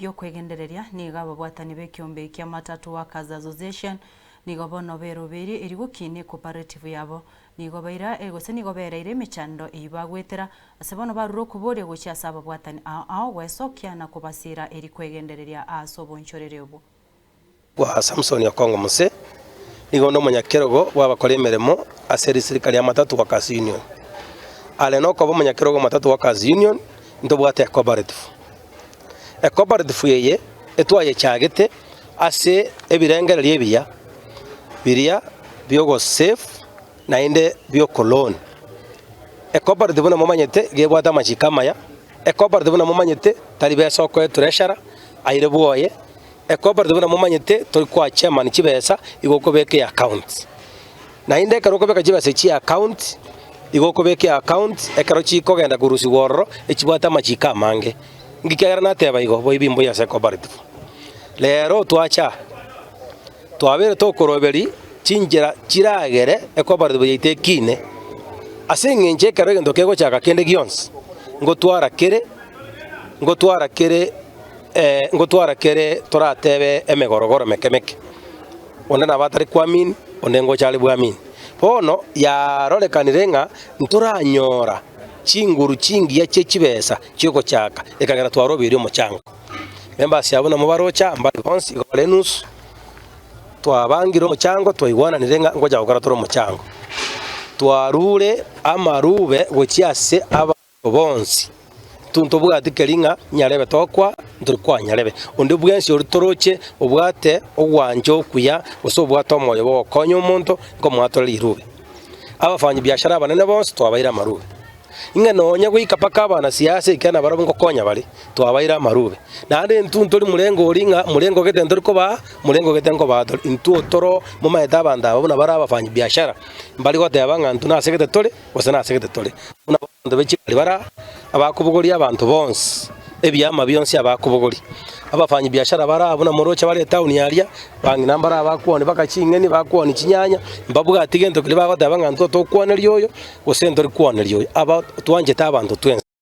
byo kwegendereria niga babwatani bekiombe kia matatu workers association nigo bono beroberi erigo kine cooperative yabo nigo baira egose nigo bereire mechando ibagwetera asebono baruro kubore gocha saba bwatani ao wesokia na kubasira eri kwegendereria asobonchorere obo wa Samson Yakongo Muse nigo ndo munyakerogo wabakore emeremo aseri sirikali ya matatu workers union ale no ko munyakerogo matatu workers union ndo bwate cooperative cooperative yeye etwaye chagete ase ebirengereria biria byogo safe na inde byo colon cooperative na momanyete gebwata machikama ya cooperative na momanyete talibe soko treasurer aire boye cooperative na momanyete toli kwa chairman chibesa igoko beke account na inde karoko beka chibesa chi account igoko beke account ekaro chiko genda kurusi worro echibwata machikama ange ngikagera na teba igo boibimbo ya se cooperative lero twacha twabere tokoroberi chinjera chiragere cooperative yite kine asengenje karo gendo kego chaka kende gions ngotwara kere toratebe emegorogoro mekemeke onde na batari kwamin onde ngochali bwamin bono ya rolekanire nga nturanyora chinguru chingi ya chechibesa chiko chaka ekagera twarobiri omuchango memba syabona mubarocha mbali bonsi golenus twabangiro omuchango twaigwana nirenga ngoja gukara toro omuchango twarure amarube gochiase aba bonsi tunto bwatikeringa nyarebe tokwa nturikwa nyarebe onde bwensi orutoroche obwate ogwanjo kuya osobwata omoyo bokonyo omonto ko mwatore irube abafanyi biashara banene bonsi twabaira amarube inga nonya gwika paka abana siasa ikana barabo ngokonya bari twabaira amarube nande ntunto ri murengo oringa murengo gete ntoriko ba murengo gete ngo ba intu otoro mumaeta abanda abona bara abafanyi biashara mbali gote abanga ntuna segete tole osana segete tole una bando bechi bara abakubugori abantu bonse ebyama byonse abakubugori abafanyi biashara bara abona morocha bari town yaria bangi nambara abakuone bakachingeni bakuone chinyanya mbabuga atigento kile bagote abanga nto to kuone ryoyo osento ri kuone ryoyo aba twanje ta abantu twense